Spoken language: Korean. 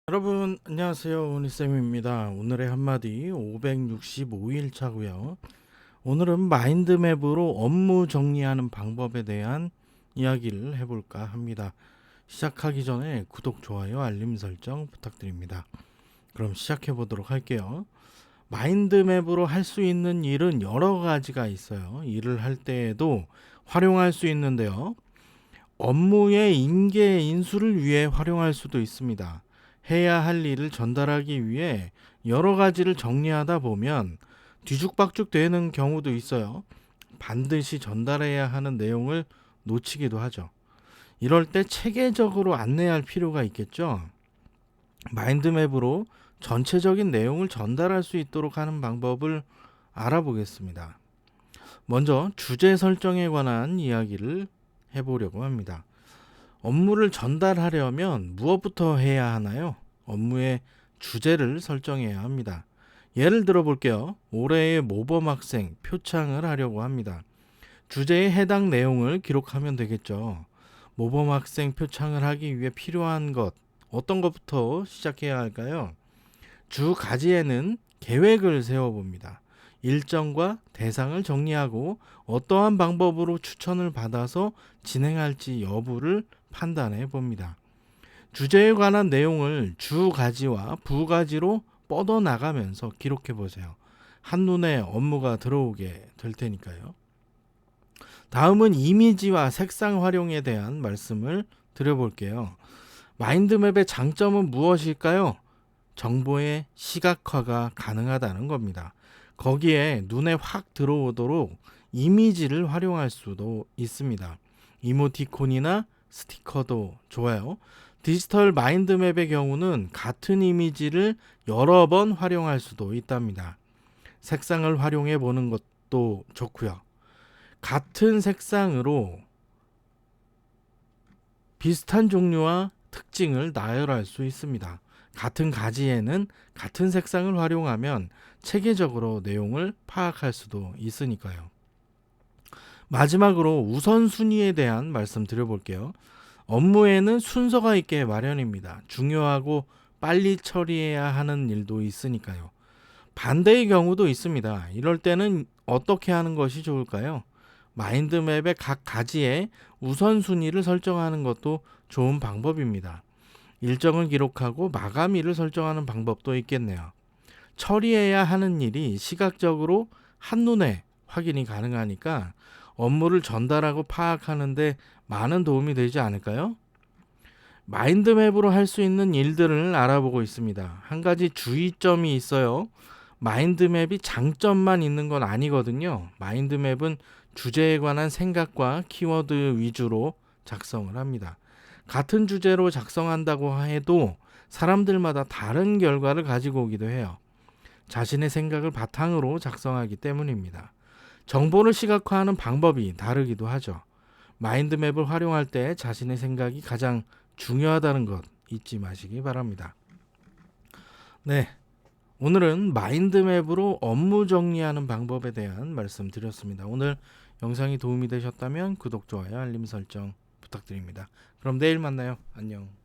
여러분 안녕하세요, 오니쌤입니다. 오늘의 한마디 565일 차고요. 오늘은 마인드맵으로 업무 정리하는 방법에 대한 이야기를 해볼까 합니다. 시작하기 전에 구독, 좋아요, 알림 설정 부탁드립니다. 그럼 시작해 보도록 할게요. 마인드맵으로 할 수 있는 일은 여러 가지가 있어요. 일을 할 때에도 활용할 수 있는데요. 업무의 인계 인수를 위해 활용할 수도 있습니다. 해야 할 일을 전달하기 위해 여러 가지를 정리하다 보면 뒤죽박죽 되는 경우도 있어요. 반드시 전달해야 하는 내용을 놓치기도 하죠. 이럴 때 체계적으로 안내할 필요가 있겠죠. 마인드맵으로 전체적인 내용을 전달할 수 있도록 하는 방법을 알아보겠습니다. 먼저 주제 설정에 관한 이야기를 해보려고 합니다. 업무를 전달하려면 무엇부터 해야 하나요? 업무의 주제를 설정해야 합니다. 예를 들어 볼게요. 올해의 모범 학생 표창을 하려고 합니다. 주제에 해당 내용을 기록하면 되겠죠. 모범 학생 표창을 하기 위해 필요한 것, 어떤 것부터 시작해야 할까요? 주 가지에는 계획을 세워봅니다. 일정과 대상을 정리하고 어떠한 방법으로 추천을 받아서 진행할지 여부를 판단해 봅니다. 주제에 관한 내용을 주 가지와 부 가지로 뻗어 나가면서 기록해 보세요. 한눈에 업무가 들어오게 될 테니까요. 다음은 이미지와 색상 활용에 대한 말씀을 드려볼게요. 마인드맵의 장점은 무엇일까요? 정보의 시각화가 가능하다는 겁니다. 거기에 눈에 확 들어오도록 이미지를 활용할 수도 있습니다. 이모티콘이나 스티커도 좋아요. 디지털 마인드맵의 경우는 같은 이미지를 여러 번 활용할 수도 있답니다. 색상을 활용해 보는 것도 좋고요. 같은 색상으로 비슷한 종류와 특징을 나열할 수 있습니다. 같은 가지에는 같은 색상을 활용하면 체계적으로 내용을 파악할 수도 있으니까요. 마지막으로 우선순위에 대한 말씀 드려볼게요. 업무에는 순서가 있게 마련입니다. 중요하고 빨리 처리해야 하는 일도 있으니까요. 반대의 경우도 있습니다. 이럴 때는 어떻게 하는 것이 좋을까요? 마인드맵의 각 가지에 우선순위를 설정하는 것도 좋은 방법입니다. 일정을 기록하고 마감일을 설정하는 방법도 있겠네요. 처리해야 하는 일이 시각적으로 한눈에 확인이 가능하니까 업무를 전달하고 파악하는데 많은 도움이 되지 않을까요? 마인드맵으로 할 수 있는 일들을 알아보고 있습니다. 한 가지 주의점이 있어요. 마인드맵이 장점만 있는 건 아니거든요. 마인드맵은 주제에 관한 생각과 키워드 위주로 작성을 합니다. 같은 주제로 작성한다고 해도 사람들마다 다른 결과를 가지고 오기도 해요. 자신의 생각을 바탕으로 작성하기 때문입니다. 정보를 시각화하는 방법이 다르기도 하죠. 마인드맵을 활용할 때 자신의 생각이 가장 중요하다는 것 잊지 마시기 바랍니다. 네, 오늘은 마인드맵으로 업무 정리하는 방법에 대한 말씀 드렸습니다. 오늘 영상이 도움이 되셨다면 구독, 좋아요, 알림 설정 부탁드립니다. 그럼 내일 만나요. 안녕.